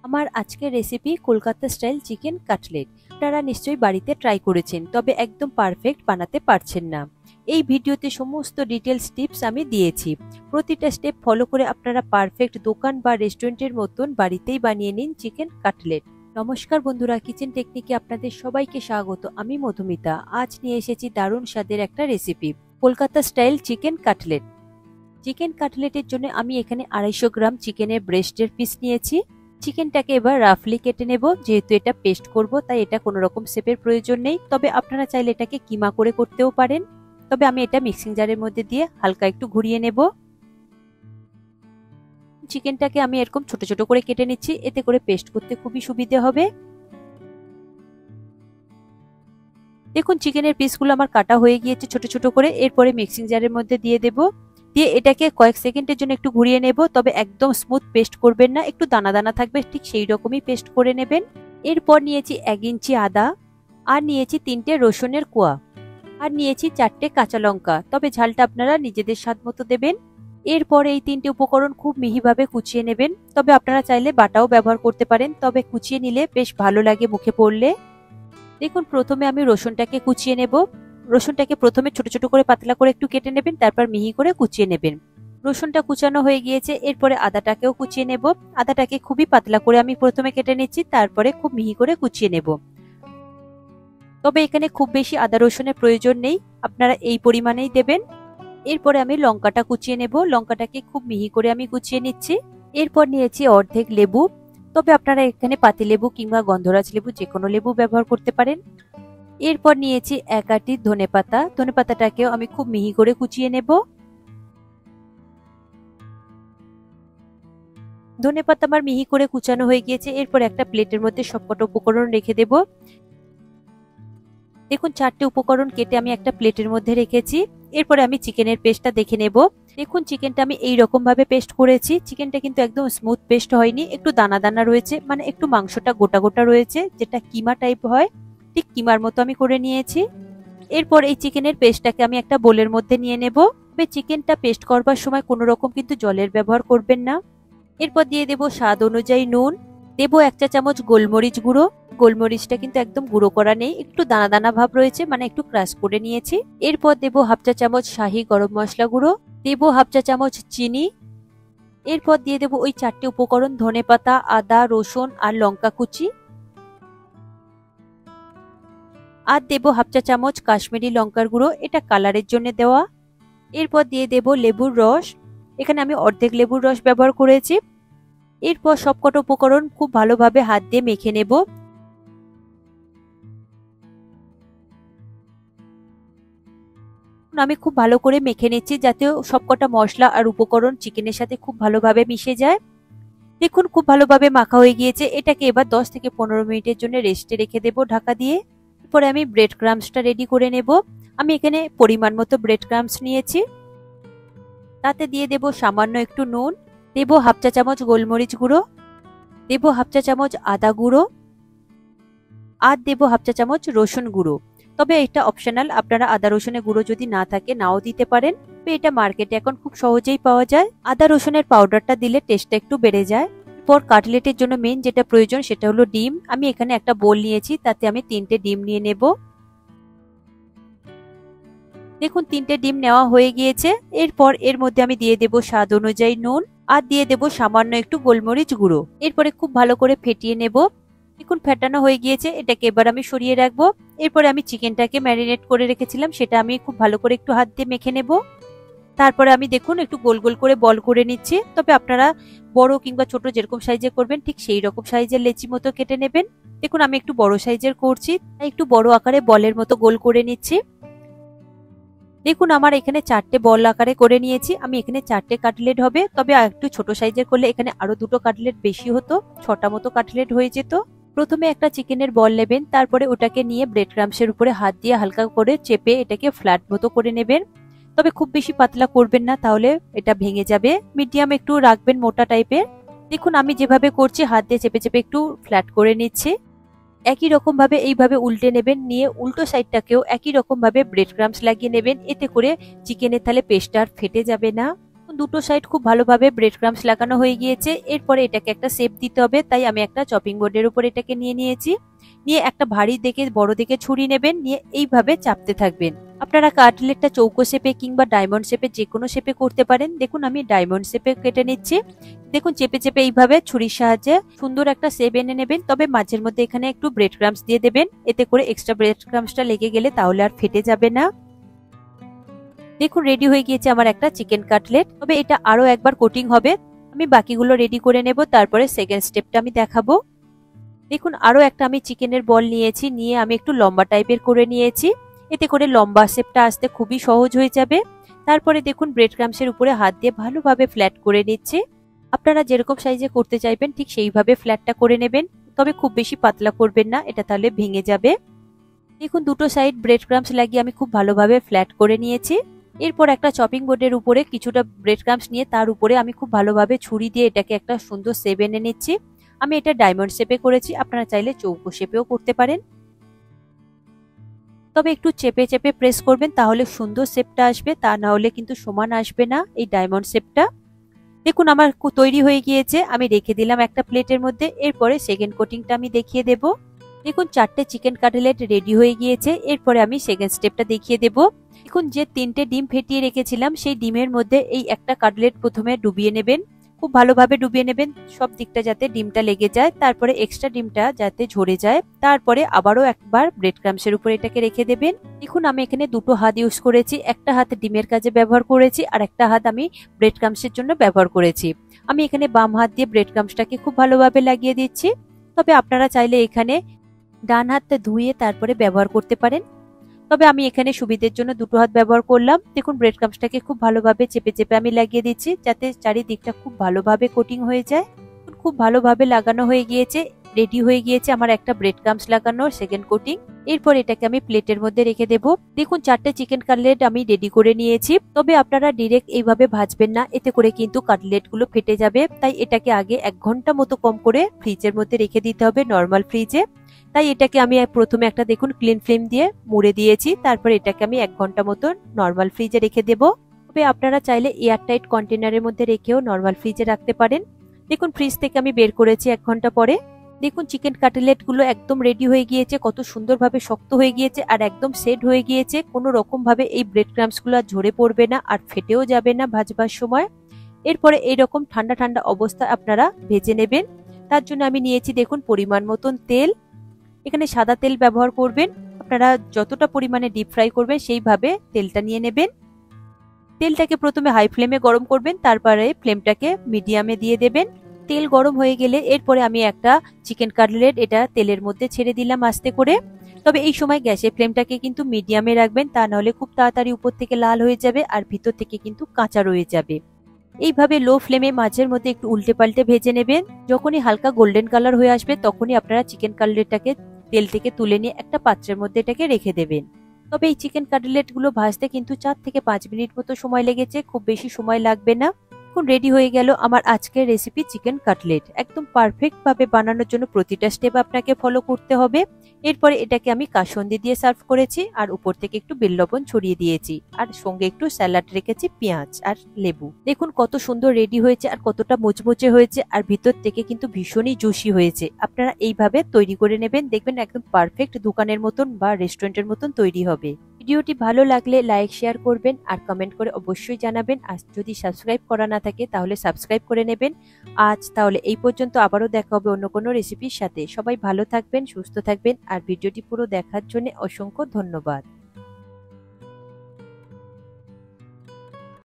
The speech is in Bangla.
আমার আজকের recipe Kolkata style chicken cutlet. আপনারা নিশ্চয়ই বাড়িতে ট্রাই করেছেন, তবে একদম পারফেক্ট বানাতে পারছেন না। এই ভিডিওতে সমস্ত ডিটেলস টিপস আমি দিয়েছি। প্রতিটা স্টেপ ফলো করে আপনারা পারফেক্ট দোকান বা রেস্টুরেন্টের মতন বাড়িতেই বানিয়ে নিন চিকেন কাটলেট। নমস্কার বন্ধুরা, কিচেন টেকনিকে আপনাদের সবাইকে স্বাগত। আমি মধুমিতা। আজ নিয়ে এসেছি দারুণ স্বাদের একটা recipe, Kolkata style chicken cutlet. Chicken কাটলেটের জন্য আমি এখানে 250 গ্রাম চিকেনের ব্রেস্টের পিস নিয়েছি। চিকেনটাকে এবার রাফলি কেটে নেব। যেহেতু এটা পেস্ট করব, তাই এটা কোনো রকম শেপের প্রয়োজন নেই, তবে আপনারা চাইলে এটাকে কিমা করে করতেও পারেন। তবে আমি এটা মিক্সিং জারের মধ্যে দিয়ে হালকা একটু ঘুরিয়ে নেব। চিকেনটাকে আমি এরকম ছোট ছোট করে কেটে নিচ্ছি, এতে করে পেস্ট করতে খুবই সুবিধে হবে। দেখুন চিকেনের পিসগুলো আমার কাটা হয়ে গিয়েছে ছোট ছোট করে। এরপরে মিক্সিং জারের মধ্যে দিয়ে দেব, দিয়ে এটাকে কয়েক সেকেন্ডের জন্য একটু ঘুরিয়ে নেব। তবে একদম স্মুথ পেস্ট করবেন না, একটু দানা দানা থাকবে, ঠিক সেই রকমই পেস্ট করে নেবেন। এরপর নিয়েছি 1 ইঞ্চি আদা, আর নিয়েছি 3টে রসুনের কোয়া, আর নিয়েছি 4টে কাঁচা লঙ্কা। তবে ঝালটা আপনারা নিজেদের স্বাদ মতো দেবেন। এরপর এই 3টে উপকরণ খুব মিহিভাবে কুচিয়ে নেবেন। তবে আপনারা চাইলে বাটাও ব্যবহার করতে পারেন, তবে কুচিয়ে নিলে বেশ ভালো লাগে মুখে পড়লে। দেখুন প্রথমে আমি রসুনটাকে কুচিয়ে নেব। রসুনটাকে প্রথমে ছোট ছোট করে পাতলা করে একটু কেটে নেবেন, তারপর মিহি করে কুচিয়ে নেবেন। রসুনটা কুচানো হয়ে গিয়েছে, এরপরে আদাটাকেও কুচিয়ে নেব। আদাটাকে খুবই পাতলা করে আমি প্রথমে কেটে নিচ্ছি, তারপরে খুব মিহি করে কুচিয়ে নেব। তবে এখানে খুব বেশি আদা রসুনের প্রয়োজন নেই, আপনারা এই পরিমাণেই দেবেন। এরপরে আমি লঙ্কাটা কুচিয়ে নেব। লঙ্কাটাকে খুব মিহি করে আমি কুচিয়ে নিচ্ছি। এরপর নিয়েছি অর্ধেক লেবু, তবে আপনারা এখানে পাতিলেবু কিংবা গন্ধরাজ লেবু যে কোনো লেবু ব্যবহার করতে পারেন। এরপর নিয়েছি 1 আঁটি ধনেপাতা। ধনেপাতাটাকেও আমি খুব মিহি করে কুচিয়ে নেব। ধনেপাতা আমার মিহি করে কুচানো হয়ে গিয়েছে। এরপর একটা প্লেটের মধ্যে সবকটা উপকরণ রেখে দেব। দেখুন 4টে উপকরণ কেটে আমি একটা প্লেটের মধ্যে রেখেছি। এরপরে আমি চিকেনের পেস্টটা দেখে নেব। দেখুন চিকেনটা আমি এই রকম ভাবে পেস্ট করেছি। চিকেনটা কিন্তু একদম স্মুথ পেস্ট হয়নি, একটু দানা দানা রয়েছে, মানে একটু মাংসটা গোটা গোটা রয়েছে, যেটা কিমা টাইপ হয়, ঠিক কিমার মতো আমি করে নিয়েছি। এরপর এই চিকেনের পেস্টটাকে আমি একটা বোলের মধ্যে নিয়ে নেব। তবে চিকেনটা পেস্ট করবার সময় কোনো রকম কিন্তু জলের ব্যবহার করবেন না। এরপর দিয়ে দেব স্বাদ অনুযায়ী নুন, দেব 1 চা চামচ গোলমরিচ গুঁড়ো। গোলমরিচটা কিন্তু একদম গুঁড়ো করা নেই, একটু দানা দানা ভাব রয়েছে, মানে একটু ক্রাশ করে নিয়েছি। এরপর দেব 1/2 চা চামচ শাহি গরম মশলা গুঁড়ো, দেব 1/2 চা চামচ চিনি। এরপর দিয়ে দেব ওই 4টে উপকরণ, ধনেপাতা, আদা, রসুন আর লঙ্কা কুচি, আর দেব 1/2 চা চামচ কাশ্মীরি লঙ্কার গুঁড়ো, এটা কালারের জন্য দেওয়া। এরপর দিয়ে দেব লেবুর রস, এখানে আমি অর্ধেক লেবুর রস ব্যবহার করেছি। এরপর সবকটা উপকরণ খুব ভালোভাবে হাত দিয়ে মেখে নেব। আমি খুব ভালো করে মেখে নিচ্ছি, যাতে সবকটা মশলা আর উপকরণ চিকেনের সাথে খুব ভালোভাবে মিশে যায়। দেখুন খুব ভালোভাবে মাখা হয়ে গিয়েছে। এটাকে এবার 10 থেকে 15 মিনিটের জন্য রেস্টে রেখে দেব ঢাকা দিয়ে। এরপরে আমি ব্রেড ক্রাম্বসটা রেডি করে নেব। আমি এখানে পরিমাণ মতো ব্রেড ক্রাম্বস নিয়েছি। তাতে দিয়ে দেব সামান্য একটু নুন, দেব 1/2 চা চামচ গোলমরিচ গুঁড়ো, দেব 1/2 চা চামচ আদা গুঁড়ো, আর দেব 1/2 চা চামচ রসুন গুঁড়ো। তবে এটা অপশনাল, আপনারা আদা রসুনের গুঁড়ো যদি না থাকে নাও দিতে পারেন। এটা মার্কেটে এখন খুব সহজেই পাওয়া যায়। আদা রসুনের পাউডারটা দিলে টেস্টটা একটু বেড়ে যায়। পর কাটলেটের জন্য মেন যেটা প্রয়োজন সেটা হলো ডিম। আমি এখানে একটা বোল নিয়েছি, তাতে আমি 3টে ডিম নিয়ে নেব। দেখুন 3টে ডিম নেওয়া হয়ে গিয়েছে। এরপর এর মধ্যে আমি দিয়ে দেব স্বাদ অনুযায়ী নুন, আর দিয়ে দেব সামান্য একটু গোলমরিচ গুঁড়ো। এরপরে খুব ভালো করে ফেটিয়ে নেব। দেখুন ফেটানো হয়ে গিয়েছে, এটাকে এবার আমি সরিয়ে রাখবো। এরপরে আমি চিকেনটাকে ম্যারিনেট করে রেখেছিলাম, সেটা আমি খুব ভালো করে একটু হাত দিয়ে মেখে নেব। তারপরে আমি দেখুন একটু গোল গোল করে বল করে নিচ্ছি। তবে আপনারা বড় কিংবা ছোট যেরকম সাইজে করবেন ঠিক সেই রকম সাইজের লেচি মতো কেটে নেবেন। দেখুন আমি একটু বড় সাইজের করছি, তাই একটু বড় আকারে বলের মতো গোল করে নিচ্ছি। দেখুন আমার এখানে 4টে বল আকারে করে নিয়েছি। আমি এখানে 4টে কাটলেট হবে, তবে একটু ছোট সাইজের করলে এখানে আরো 2টো কাটলেট বেশি হতো, 6টা মতো কাটলেট হয়ে যেত। প্রথমে একটা চিকেনের বল নেবেন, তারপরে ওটাকে নিয়ে ব্রেড ক্রাম্বসের উপরে হাত দিয়ে হালকা করে চেপে এটাকে ফ্ল্যাট মতো করে নেবেন। তবে খুব বেশি পাতলা করবেন না, তাহলে এটা ভেঙে যাবে। মিডিয়াম একটু রাখবেন, মোটা টাইপের। দেখুন আমি যেভাবে করছি হাত দিয়ে চেপে চেপে একটু ফ্ল্যাট করে নিচ্ছি। একই রকম ভাবে এইভাবে উল্টে নেবেন, নিয়ে উল্টো সাইডটাকেও একই রকম ভাবে ব্রেড ক্রাম্বস লাগিয়ে নেবেন। এতে করে চিকেনের তাহলে পেস্টটা আর ফেটে যাবে না। দুটো সাইড খুব ভালোভাবে ব্রেড ক্রাম্বস লাগানো হয়ে গিয়েছে। এরপরে এটাকে একটা শেপ দিতে হবে, তাই আমি একটা চপিং বোর্ডের উপর এটাকে নিয়ে নিয়েছি। নিয়ে একটা ভারী দেখে বড় দেখে ছুরি নেবেন, নিয়ে এইভাবে চাপতে থাকবেন। আপনারা কাটলেটটা চৌকো শেপে কিংবা ডায়মন্ড শেপে যে কোনো শেপে করতে পারেন। দেখুন আমি ডায়মন্ড শেপে কেটে নিচ্ছি। দেখুন চেপে চেপে এইভাবে ছুরির সাহায্যে সুন্দর একটা শেপ এনে নেবেন। তবে মাঝের মধ্যে এখানে একটু ব্রেড ক্রাম্বস দিয়ে দেবেন, এতে করে এক্সট্রা ব্রেড ক্রাম্বসটা লেগে গেলে তাহলে আর ফেটে যাবে না। দেখুন রেডি হয়ে গিয়েছে আমার একটা চিকেন কাটলেট। তবে এটা আরো একবার কোটিং হবে। আমি বাকিগুলো রেডি করে নেব, তারপরে সেকেন্ড স্টেপটা আমি দেখাবো। দেখুন আরো একটা আমি চিকেনের বল নিয়েছি, নিয়ে আমি একটু লম্বা টাইপের করে নিয়েছি, এতে করে লম্বা শেপটা আসতে খুবই সহজ হয়ে যাবে। তারপরে দেখুন ব্রেড ক্রাম্বসের উপরে হাত দিয়ে ভালোভাবে ফ্ল্যাট করে নিচ্ছি। আপনারা যেরকম সাইজে করতে চাইবেন ঠিক সেইভাবে ফ্ল্যাটটা করে নেবেন, তবে খুব বেশি পাতলা করবেন না, এটা তাহলে ভেঙে যাবে। দেখুন দুটো সাইড ব্রেড ক্রাম্বস লাগিয়ে আমি খুব ভালোভাবে ফ্ল্যাট করে নিয়েছি। এরপর একটা চপিং বোর্ডের উপরে কিছুটা ব্রেড ক্রাম্বস নিয়ে তার উপরে আমি খুব ভালোভাবে ছুরি দিয়ে এটাকে একটা সুন্দর শেপ এনে নিচ্ছি। আমি এটা ডায়মন্ড শেপে করেছি, আপনারা চাইলে চৌকো শেপেও করতে পারেন। তবে একটু চেপে চেপে প্রেস করবেন, তাহলে সুন্দর শেপটা আসবে, তা না হলে কিন্তু সমান আসবে না এই ডায়মন্ড শেপটা। দেখুন আমার তৈরি হয়ে গিয়েছে, আমি রেখে দিলাম একটা প্লেটের মধ্যে। এরপরে সেকেন্ড কোটিংটা আমি দেখিয়ে দেব। দেখুন 4টে চিকেন কাটলেট রেডি হয়ে গিয়েছে। এরপরে আমি সেকেন্ড স্টেপটা দেখিয়ে দেব। দেখুন যে 3টে ডিম ফেটিয়ে রেখেছিলাম সেই ডিমের মধ্যে এই একটা কাটলেট প্রথমে ডুবিয়ে নেবেন, খুব ভালোভাবে ডুবিয়ে নেবেন, সব দিকটা যাতে ডিমটা লেগে যায়। তারপরে এক্সট্রা ডিমটা যাতে ঝরে যায়, তারপরে আবারও একবার ব্রেড ক্রাম্বসের উপর এটাকে রেখে দেবেন। দেখুন আমি এখানে দুটো হাত ইউজ করেছি, একটা হাত ডিমের কাজে ব্যবহার করেছি আর একটা হাত আমি ব্রেড ক্রাম্বসের জন্য ব্যবহার করেছি। আমি এখানে বাম হাত দিয়ে ব্রেড ক্রাম্বসটাকে খুব ভালোভাবে লাগিয়ে দিচ্ছি। তবে আপনারা চাইলে এখানে ডান হাতটা ধুয়ে তারপরে ব্যবহার করতে পারেন, তবে আমি এখানে সুবিধের জন্য দুটো হাত ব্যবহার করলাম। দেখুন ব্রেড ক্রাম্বসটাকে খুব ভালোভাবে চেপে চেপে আমি লাগিয়ে দিচ্ছি, যাতে চারিদিকটা খুব ভালোভাবে কোটিং হয়ে যায়। খুব ভালোভাবে লাগানো হয়ে গিয়েছে, রেডি হয়ে গিয়েছে আমার একটা ব্রেড ক্রাম্বস লাগানোর সেকেন্ড কোটিং। এরপর এটাকে আমি প্লেটের মধ্যে রেখে দেব। দেখুন 4টে চিকেন কাটলেট আমি রেডি করে নিয়েছি। তবে আপনারা ডিরেক্ট এইভাবে ভাজবেন না, এতে করে কিন্তু কাটলেট গুলো ফেটে যাবে। তাই এটাকে আগে 1 ঘন্টা মতো কম করে ফ্রিজের মধ্যে রেখে দিতে হবে, নর্মাল ফ্রিজে। তাই এটাকে আমি প্রথমে একটা দেখুন ক্লিন ফিল্ম দিয়ে মুড়ে দিয়েছি, তারপর এটাকে আমি 1 ঘন্টা মতো নর্মাল ফ্রিজে রেখে দেব। তবে আপনারা চাইলে এয়ারটাইট কন্টেনারের মধ্যে রেখেও নর্মাল ফ্রিজে রাখতে পারেন। দেখুন ফ্রিজ থেকে আমি বের করেছি 1 ঘন্টা পরে। দেখুন চিকেন কাটলেট গুলো একদম রেডি হয়ে গিয়েছে, কত সুন্দরভাবে শক্ত হয়ে গিয়েছে আর একদম সেট হয়ে গিয়েছে। কোনো রকম ভাবে এই ব্রেড ক্রাম্বস গুলো ঝরে পড়বে না আর ফেটেও যাবে না ভাজবার সময়। এরপরে এইরকম ঠান্ডা ঠান্ডা অবস্থায় আপনারা ভেজে নেবেন। তার জন্য আমি নিয়েছি দেখুন পরিমাণ মতন তেল। এখানে সাদা তেল ব্যবহার করবেন, আপনারা যতটা পরিমাণে ডিপ ফ্রাই করবেন সেইভাবে তেলটা নিয়ে নেবেন। তেলটাকে প্রথমে হাই ফ্লেমে গরম করবেন, তারপরে ফ্লেমটাকে মিডিয়ামে দিয়ে দেবেন। তেল গরম হয়ে গেলে এরপরে আমি একটা চিকেন কাটলেট এটা তেলের মধ্যে ছেড়ে দিলাম আস্তে করে। তবে এই সময় গ্যাসের ফ্লেমটাকে কিন্তু মিডিয়ামে রাখবেন, তা নাহলে খুব তাড়াতাড়ি উপর থেকে লাল হয়ে যাবে আর ভিতর থেকে কিন্তু কাঁচা রয়ে যাবে। এইভাবে লো ফ্লেমে মাঝের মধ্যে একটু উল্টে পাল্টে ভেজে নেবেন। যখনই হালকা গোল্ডেন কালার হয়ে আসবে তখনই আপনারা চিকেন কাটলেটটাকে তেল থেকে তুলে নিয়ে একটা পাত্রের মধ্যে এটাকে রেখে দেবেন। তবে এই চিকেন কাটলেট গুলো ভাজতে কিন্তু 4 থেকে 5 মিনিট মতো সময় লেগেছে, খুব বেশি সময় লাগবে না। এখন রেডি হয়ে গেল আমার আজকের রেসিপি চিকেন কাটলেট। একদম পারফেক্ট ভাবে বানানোর জন্য প্রতিটা স্টেপ আপনাকে ফলো করতে হবে। এরপরে এটাকে আমি কাসুন্দি দিয়ে সার্ভ করেছি আর উপর থেকে একটু বেল লবণ ছড়িয়ে দিয়েছি আর সঙ্গে একটু স্যালাড রেখেছি, পেঁয়াজ আর লেবু। দেখুন কত সুন্দর রেডি হয়েছে আর কতটা মুচমুচে হয়েছে আর ভিতর থেকে কিন্তু ভীষণই জুসি হয়েছে। আপনারা এইভাবে তৈরি করে নেবেন, দেখবেন একদম পারফেক্ট দোকানের মতন বা রেস্টুরেন্টের মতন তৈরি হবে। ভিডিওটি ভালো লাগলে লাইক শেয়ার করবেন আর কমেন্ট করে অবশ্যই জানাবেন। আর যদি সাবস্ক্রাইব করা না থাকে তাহলে সাবস্ক্রাইব করে নেবেন। আজ তাহলে এই পর্যন্ত, আবারও দেখা হবে অন্য কোনো রেসিপির সাথে। সবাই ভালো থাকবেন, সুস্থ থাকবেন আর ভিডিওটি পুরো দেখার জন্য অসংখ্য ধন্যবাদ।